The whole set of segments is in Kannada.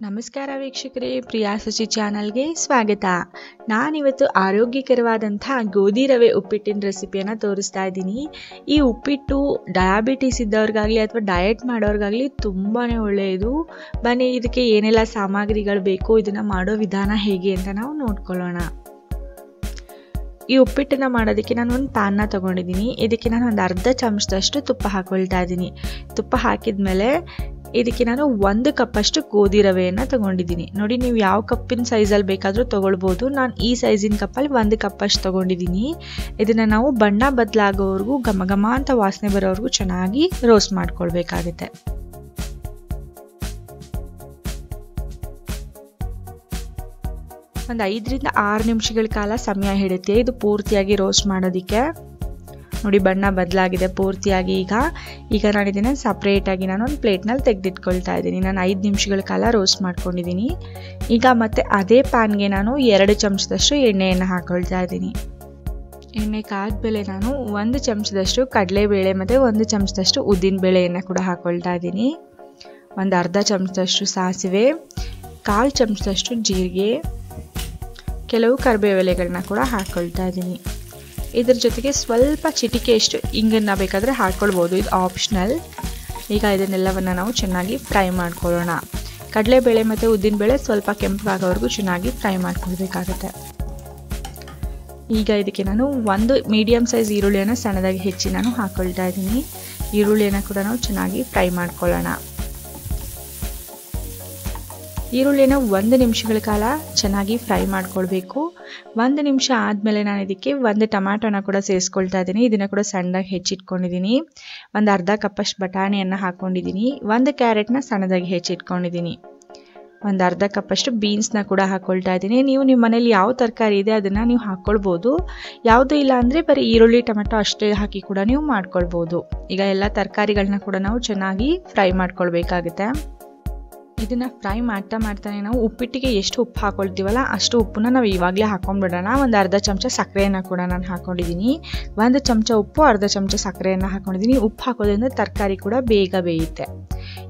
ನಮಸ್ಕಾರ ವೀಕ್ಷಕರೇ, ಪ್ರಿಯಾ ಸುಚಿ ಚಾನಲ್ಗೆ ಸ್ವಾಗತ. ನಾನಿವತ್ತು ಆರೋಗ್ಯಕರವಾದಂಥ ಗೋಧಿ ರವೆ ಉಪ್ಪಿಟ್ಟಿನ ರೆಸಿಪಿಯನ್ನು ತೋರಿಸ್ತಾ ಇದ್ದೀನಿ. ಈ ಉಪ್ಪಿಟ್ಟು ಡಯಾಬಿಟಿಸ್ ಇದ್ದವ್ರಿಗಾಗಲಿ ಅಥವಾ ಡಯಟ್ ಮಾಡೋರಿಗಾಗಲಿ ತುಂಬಾ ಒಳ್ಳೆಯದು. ಬನ್ನಿ ಇದಕ್ಕೆ ಏನೆಲ್ಲ ಸಾಮಗ್ರಿಗಳು ಬೇಕು, ಇದನ್ನು ಮಾಡೋ ವಿಧಾನ ಹೇಗೆ ಅಂತ ನಾವು ನೋಡ್ಕೊಳ್ಳೋಣ. ಈ ಉಪ್ಪಿಟ್ಟನ್ನು ಮಾಡೋದಕ್ಕೆ ನಾನು ಒಂದು ಪ್ಯಾನ್ನ ತೊಗೊಂಡಿದ್ದೀನಿ. ಇದಕ್ಕೆ ನಾನು ಒಂದು ಅರ್ಧ ಚಮಚದಷ್ಟು ತುಪ್ಪ ಹಾಕೊಳ್ತಾ ಇದ್ದೀನಿ. ತುಪ್ಪ ಹಾಕಿದ್ಮೇಲೆ ಇದಕ್ಕೆ ನಾನು 1 ಕಪ್ಪಷ್ಟು ಗೋಧಿ ರವೆಯನ್ನು ತಗೊಂಡಿದ್ದೀನಿ. ನೋಡಿ, ನೀವು ಯಾವ ಕಪ್ಪಿನ ಸೈಜಲ್ಲಿ ಬೇಕಾದರೂ ತೊಗೊಳ್ಬೋದು. ನಾನು ಈ ಸೈಜಿನ ಕಪ್ಪಲ್ಲಿ 1 ಕಪ್ಪಷ್ಟು ತೊಗೊಂಡಿದ್ದೀನಿ. ಇದನ್ನು ನಾವು ಬಣ್ಣ ಬದಲಾಗೋವರೆಗೂ ಘಮ ಘಮ ಅಂತ ವಾಸನೆ ಬರೋವರೆಗೂ ಚೆನ್ನಾಗಿ ರೋಸ್ಟ್ ಮಾಡ್ಕೊಳ್ಬೇಕಾಗುತ್ತೆ. ಒಂದು 5 ರಿಂದ 6 ನಿಮಿಷಗಳ ಕಾಲ ಸಮಯ ಹಿಡಿಯುತ್ತೆ ಇದು ಪೂರ್ತಿಯಾಗಿ ರೋಸ್ಟ್ ಮಾಡೋದಕ್ಕೆ. ನೋಡಿ, ಬಣ್ಣ ಬದಲಾಗಿದೆ ಪೂರ್ತಿಯಾಗಿ. ಈಗ ನಾನು ಇದನ್ನು ಸಪ್ರೇಟಾಗಿ ನಾನು ಒಂದು ಪ್ಲೇಟ್ನಲ್ಲಿ ತೆಗೆದಿಟ್ಕೊಳ್ತಾ ಇದ್ದೀನಿ. ನಾನು 5 ನಿಮಿಷಗಳ ಕಾಲ ರೋಸ್ಟ್ ಮಾಡ್ಕೊಂಡಿದ್ದೀನಿ. ಈಗ ಮತ್ತೆ ಅದೇ ಪ್ಯಾನ್ಗೆ ನಾನು 2 ಚಮಚದಷ್ಟು ಎಣ್ಣೆಯನ್ನು ಹಾಕೊಳ್ತಾ ಇದ್ದೀನಿ. ಎಣ್ಣೆ ಕಾದ್ಮೇಲೆ ನಾನು 1 ಚಮಚದಷ್ಟು ಕಡಲೆಬೇಳೆ ಮತ್ತು 1 ಚಮಚದಷ್ಟು ಉದ್ದಿನ ಬೇಳೆಯನ್ನು ಕೂಡ ಹಾಕೊಳ್ತಾ ಇದ್ದೀನಿ. ಒಂದು ಅರ್ಧ ಚಮಚದಷ್ಟು ಸಾಸಿವೆ, 1/4 ಚಮಚದಷ್ಟು ಜೀರಿಗೆ, ಕೆಲವು ಕರಿಬೇವು ಎಲೆಗಳನ್ನ ಕೂಡ ಹಾಕ್ಕೊಳ್ತಾ ಇದ್ದೀನಿ. ಇದ್ರ ಜೊತೆಗೆ ಸ್ವಲ್ಪ ಚಿಟಿಕೆಯಷ್ಟು ಇಂಗನ್ನು ಬೇಕಾದರೆ ಹಾಕ್ಕೊಳ್ಬೋದು, ಇದು ಆಪ್ಷನಲ್. ಈಗ ಇದನ್ನೆಲ್ಲವನ್ನು ನಾವು ಚೆನ್ನಾಗಿ ಫ್ರೈ ಮಾಡ್ಕೊಳ್ಳೋಣ. ಕಡಲೆಬೇಳೆ ಮತ್ತು ಉದ್ದಿನಬೇಳೆ ಸ್ವಲ್ಪ ಕೆಂಪಾಗೋವರೆಗೂ ಚೆನ್ನಾಗಿ ಫ್ರೈ ಮಾಡ್ಕೊಳ್ಬೇಕಾಗುತ್ತೆ. ಈಗ ಇದಕ್ಕೆ ನಾನು 1 ಮೀಡಿಯಮ್ ಸೈಜ್ ಈರುಳ್ಳಿಯನ್ನು ಸಣ್ಣದಾಗಿ ಹೆಚ್ಚಿ ನಾನು ಹಾಕ್ಕೊಳ್ತಾ ಇದ್ದೀನಿ. ಈರುಳ್ಳಿಯನ್ನು ಕೂಡ ನಾವು ಚೆನ್ನಾಗಿ ಫ್ರೈ ಮಾಡ್ಕೊಳ್ಳೋಣ. ಈರುಳ್ಳಿನ 1 ನಿಮಿಷಗಳ ಕಾಲ ಚೆನ್ನಾಗಿ ಫ್ರೈ ಮಾಡ್ಕೊಳ್ಬೇಕು. 1 ನಿಮಿಷ ಆದಮೇಲೆ ನಾನು ಇದಕ್ಕೆ 1 ಟೊಮ್ಯಾಟೊನ ಕೂಡ ಸೇರಿಸ್ಕೊಳ್ತಾ ಇದ್ದೀನಿ. ಇದನ್ನು ಕೂಡ ಸಣ್ಣದಾಗಿ ಹೆಚ್ಚಿಟ್ಕೊಂಡಿದ್ದೀನಿ. ಒಂದು ಅರ್ಧ ಕಪ್ಪಷ್ಟು ಬಟಾಣಿಯನ್ನು ಹಾಕ್ಕೊಂಡಿದ್ದೀನಿ. 1 ಕ್ಯಾರೆಟ್ನ ಸಣ್ಣದಾಗಿ ಹೆಚ್ಚಿಟ್ಕೊಂಡಿದ್ದೀನಿ. ಒಂದು ಅರ್ಧ ಕಪ್ಪಷ್ಟು ಬೀನ್ಸ್ನ ಕೂಡ ಹಾಕ್ಕೊಳ್ತಾ ಇದ್ದೀನಿ. ನೀವು ನಿಮ್ಮ ಮನೇಲಿ ಯಾವ ತರಕಾರಿ ಇದೆ ಅದನ್ನು ನೀವು ಹಾಕ್ಕೊಳ್ಬೋದು. ಯಾವುದೂ ಇಲ್ಲ ಅಂದರೆ ಬರೀ ಈರುಳ್ಳಿ ಟೊಮೆಟೊ ಅಷ್ಟೇ ಹಾಕಿ ಕೂಡ ನೀವು ಮಾಡ್ಕೊಳ್ಬೋದು. ಈಗ ಎಲ್ಲ ತರಕಾರಿಗಳನ್ನ ಕೂಡ ನಾವು ಚೆನ್ನಾಗಿ ಫ್ರೈ ಮಾಡ್ಕೊಳ್ಬೇಕಾಗುತ್ತೆ. ಇದನ್ನು ಫ್ರೈ ಮಾಡ್ತಾನೆ ನಾವು ಉಪ್ಪಿಟ್ಟಿಗೆ ಎಷ್ಟು ಉಪ್ಪು ಹಾಕೊಳ್ತೀವಲ್ಲ ಅಷ್ಟು ಉಪ್ಪನ್ನ ನಾವು ಇವಾಗಲೇ ಹಾಕೊಂಡ್ಬಿಡೋಣ. ಒಂದು ಅರ್ಧ ಚಮಚ ಸಕ್ಕರೆಯನ್ನು ಕೂಡ ನಾನು ಹಾಕ್ಕೊಂಡಿದ್ದೀನಿ. 1 ಚಮಚ ಉಪ್ಪು, ಅರ್ಧ ಚಮಚ ಸಕ್ಕರೆಯನ್ನು ಹಾಕ್ಕೊಂಡಿದ್ದೀನಿ. ಉಪ್ಪು ಹಾಕೋದ್ರಿಂದ ತರಕಾರಿ ಕೂಡ ಬೇಗ ಬೇಯುತ್ತೆ.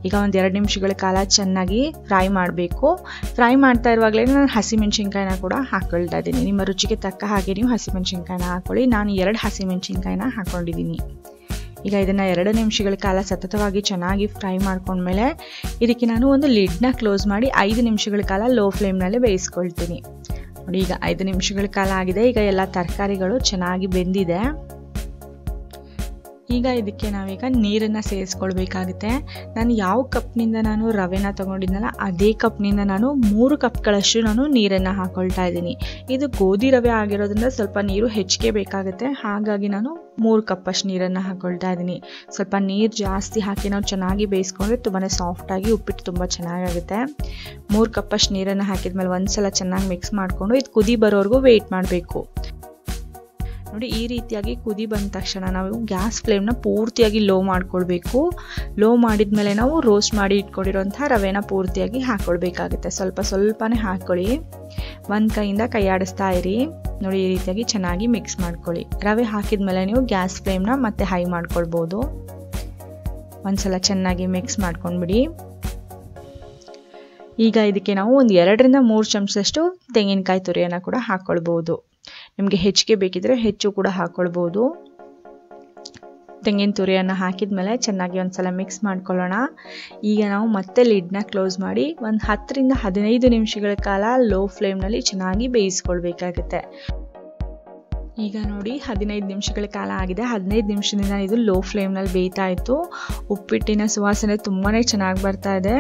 ಈಗ ಒಂದು 2 ನಿಮಿಷಗಳ ಕಾಲ ಚೆನ್ನಾಗಿ ಫ್ರೈ ಮಾಡಬೇಕು. ಫ್ರೈ ಮಾಡ್ತಾ ಇರುವಾಗಲೇ ನಾನು ಹಸಿಮೆಣಸಿನ್ಕಾಯಿನ ಕೂಡ ಹಾಕ್ಕೊಳ್ತಾ ಇದ್ದೀನಿ. ನಿಮ್ಮ ರುಚಿಗೆ ತಕ್ಕ ಹಾಗೆ ನೀವು ಹಸಿಮೆಣಸಿನ್ಕಾಯಿನ ಹಾಕ್ಕೊಳ್ಳಿ. ನಾನು 2 ಹಸಿಮೆಣಸಿನ್ಕಾಯಿನ ಹಾಕ್ಕೊಂಡಿದ್ದೀನಿ. ಈಗ ಇದನ್ನು 2 ನಿಮಿಷಗಳ ಕಾಲ ಸತತವಾಗಿ ಚೆನ್ನಾಗಿ ಫ್ರೈ ಮಾಡ್ಕೊಂಡ್ಮೇಲೆ ಇದಕ್ಕೆ ನಾನು ಒಂದು ಲಿಡ್ನ ಕ್ಲೋಸ್ ಮಾಡಿ 5 ನಿಮಿಷಗಳ ಕಾಲ ಲೋ ಫ್ಲೇಮ್ನಲ್ಲಿ ಬೇಯಿಸ್ಕೊಳ್ತೀನಿ. ನೋಡಿ, ಈಗ 5 ನಿಮಿಷಗಳ ಕಾಲ ಆಗಿದೆ. ಈಗ ಎಲ್ಲ ತರಕಾರಿಗಳು ಚೆನ್ನಾಗಿ ಬೆಂದಿದೆ. ಈಗ ಇದಕ್ಕೆ ನಾವೀಗ ನೀರನ್ನು ಸೇರಿಸ್ಕೊಳ್ಬೇಕಾಗುತ್ತೆ. ನಾನು ಯಾವ ಕಪ್ನಿಂದ ನಾನು ರವೆನ ತೊಗೊಂಡಿದ್ನಲ್ಲ ಅದೇ ಕಪ್ನಿಂದ ನಾನು 3 ಕಪ್ಗಳಷ್ಟು ನಾನು ನೀರನ್ನು ಹಾಕ್ಕೊಳ್ತಾ ಇದ್ದೀನಿ. ಇದು ಗೋಧಿ ರವೆ ಆಗಿರೋದ್ರಿಂದ ಸ್ವಲ್ಪ ನೀರು ಹೆಚ್ಚಿಗೆ ಬೇಕಾಗುತ್ತೆ. ಹಾಗಾಗಿ ನಾನು 3 ಕಪ್ಪಷ್ಟು ನೀರನ್ನು ಹಾಕ್ಕೊಳ್ತಾ ಇದ್ದೀನಿ. ಸ್ವಲ್ಪ ನೀರು ಜಾಸ್ತಿ ಹಾಕಿ ನಾವು ಚೆನ್ನಾಗಿ ಬೇಯಿಸ್ಕೊಂಡ್ರೆ ತುಂಬಾ ಸಾಫ್ಟಾಗಿ ಉಪ್ಪಿಟ್ಟು ತುಂಬ ಚೆನ್ನಾಗಾಗುತ್ತೆ. 3 ಕಪ್ಪಷ್ಟು ನೀರನ್ನು ಹಾಕಿದ್ಮೇಲೆ ಒಂದ್ಸಲ ಚೆನ್ನಾಗಿ ಮಿಕ್ಸ್ ಮಾಡಿಕೊಂಡು ಇದು ಕುದಿ ಬರೋವರೆಗೂ ವೆಯ್ಟ್ ಮಾಡಬೇಕು. ನೋಡಿ, ಈ ರೀತಿಯಾಗಿ ಕುದಿ ಬಂದ ತಕ್ಷಣ ನಾವು ಗ್ಯಾಸ್ ಫ್ಲೇಮ್ನ ಪೂರ್ತಿಯಾಗಿ ಲೋ ಮಾಡ್ಕೊಳ್ಬೇಕು. ಲೋ ಮಾಡಿದ್ಮೇಲೆ ನಾವು ರೋಸ್ಟ್ ಮಾಡಿ ಇಟ್ಕೊಂಡಿರೋಂಥ ರವೆನ ಪೂರ್ತಿಯಾಗಿ ಹಾಕ್ಕೊಳ್ಬೇಕಾಗುತ್ತೆ. ಸ್ವಲ್ಪನೇ ಹಾಕ್ಕೊಳ್ಳಿ. ಒಂದು ಕೈಯಿಂದ ಕೈ ಆಡಿಸ್ತಾ ಇರಿ. ನೋಡಿ, ಈ ರೀತಿಯಾಗಿ ಚೆನ್ನಾಗಿ ಮಿಕ್ಸ್ ಮಾಡ್ಕೊಳ್ಳಿ. ರವೆ ಹಾಕಿದ್ಮೇಲೆ ನೀವು ಗ್ಯಾಸ್ ಫ್ಲೇಮ್ನ ಮತ್ತೆ ಹೈ ಮಾಡ್ಕೊಳ್ಬೋದು. ಒಂದ್ಸಲ ಚೆನ್ನಾಗಿ ಮಿಕ್ಸ್ ಮಾಡ್ಕೊಂಡ್ಬಿಡಿ. ಈಗ ಇದಕ್ಕೆ ನಾವು ಒಂದು 2 ರಿಂದ 3 ಚಮಚದಷ್ಟು ತೆಂಗಿನಕಾಯಿ ತುರಿಯನ್ನು ಕೂಡ ಹಾಕ್ಕೊಳ್ಬೋದು. ನಿಮಗೆ ಹೆಚ್ಚಿಗೆ ಬೇಕಿದ್ರೆ ಹೆಚ್ಚು ಕೂಡ ಹಾಕ್ಕೊಳ್ಬೋದು. ತೆಂಗಿನ ತುರಿಯನ್ನು ಹಾಕಿದ್ಮೇಲೆ ಚೆನ್ನಾಗಿ ಒಂದ್ಸಲ ಮಿಕ್ಸ್ ಮಾಡ್ಕೊಳ್ಳೋಣ. ಈಗ ನಾವು ಮತ್ತೆ ಲಿಡ್ನ ಕ್ಲೋಸ್ ಮಾಡಿ ಒಂದು 10 ರಿಂದ 15 ನಿಮಿಷಗಳ ಕಾಲ ಲೋ ಫ್ಲೇಮ್ನಲ್ಲಿ ಚೆನ್ನಾಗಿ ಬೇಯಿಸ್ಕೊಳ್ಬೇಕಾಗುತ್ತೆ. ಈಗ ನೋಡಿ, 15 ನಿಮಿಷಗಳ ಕಾಲ ಆಗಿದೆ. 15 ನಿಮಿಷದಿಂದ ಇದು ಲೋ ಫ್ಲೇಮ್ನಲ್ಲಿ ಬೇಯ್ತಾ ಇತ್ತು. ಉಪ್ಪಿಟ್ಟಿನ ಸುವಾಸನೆ ತುಂಬಾ ಚೆನ್ನಾಗಿ ಬರ್ತಾ ಇದೆ.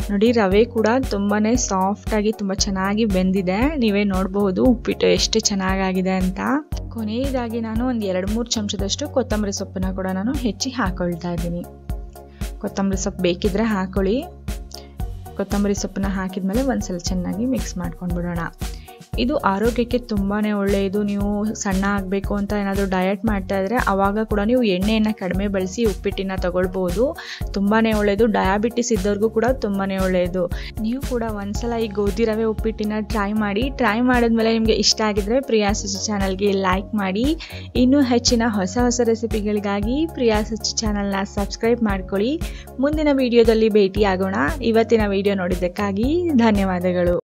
ನೋಡಿ, ರವೆ ಕೂಡ ತುಂಬಾ ಸಾಫ್ಟಾಗಿ ತುಂಬ ಚೆನ್ನಾಗಿ ಬೆಂದಿದೆ. ನೀವೇ ನೋಡಬಹುದು ಉಪ್ಪಿಟ್ಟು ಎಷ್ಟು ಚೆನ್ನಾಗಾಗಿದೆ ಅಂತ. ಕೊನೆಯದಾಗಿ ನಾನು ಒಂದು 2-3 ಚಮಚದಷ್ಟು ಕೊತ್ತಂಬರಿ ಸೊಪ್ಪನ್ನು ಕೂಡ ನಾನು ಹೆಚ್ಚಿ ಹಾಕೊಳ್ತಾ ಇದ್ದೀನಿ. ಕೊತ್ತಂಬರಿ ಸೊಪ್ಪು ಬೇಕಿದ್ರೆ ಹಾಕೊಳ್ಳಿ. ಕೊತ್ತಂಬರಿ ಸೊಪ್ಪನ್ನ ಹಾಕಿದ್ಮೇಲೆ ಒಂದ್ಸಲ ಚೆನ್ನಾಗಿ ಮಿಕ್ಸ್ ಮಾಡ್ಕೊಂಡು ಬಿಡೋಣ. ಇದು ಆರೋಗ್ಯಕ್ಕೆ ತುಂಬಾ ಒಳ್ಳೆಯದು. ನೀವು ಸಣ್ಣ ಆಗಬೇಕು ಅಂತ ಏನಾದರೂ ಡಯಟ್ ಮಾಡ್ತಾ ಇದ್ದರೆ ಆವಾಗ ಕೂಡ ನೀವು ಎಣ್ಣೆಯನ್ನು ಕಡಿಮೆ ಬಳಸಿ ಉಪ್ಪಿಟ್ಟಿನ ತಗೊಳ್ಬೋದು. ತುಂಬಾ ಒಳ್ಳೆಯದು. ಡಯಾಬಿಟಿಸ್ ಇದ್ದವ್ರಿಗೂ ಕೂಡ ತುಂಬಾ ಒಳ್ಳೆಯದು. ನೀವು ಕೂಡ ಒಂದ್ಸಲ ಈ ಗೋಧಿ ರವೆ ಉಪ್ಪಿಟ್ಟಿನ ಟ್ರೈ ಮಾಡಿ. ಟ್ರೈ ಮಾಡಿದ್ಮೇಲೆ ನಿಮಗೆ ಇಷ್ಟ ಆಗಿದ್ರೆ ಪ್ರಿಯಾ ರುಚಿ ಚಾನಲ್ಗೆ ಲೈಕ್ ಮಾಡಿ. ಇನ್ನೂ ಹೆಚ್ಚಿನ ಹೊಸ ರೆಸಿಪಿಗಳಿಗಾಗಿ ಪ್ರಿಯಾ ರುಚಿ ಚಾನಲ್ನ ಸಬ್ಸ್ಕ್ರೈಬ್ ಮಾಡ್ಕೊಳ್ಳಿ. ಮುಂದಿನ ವಿಡಿಯೋದಲ್ಲಿ ಭೇಟಿಯಾಗೋಣ. ಇವತ್ತಿನ ವಿಡಿಯೋ ನೋಡಿದ್ದಕ್ಕಾಗಿ ಧನ್ಯವಾದಗಳು.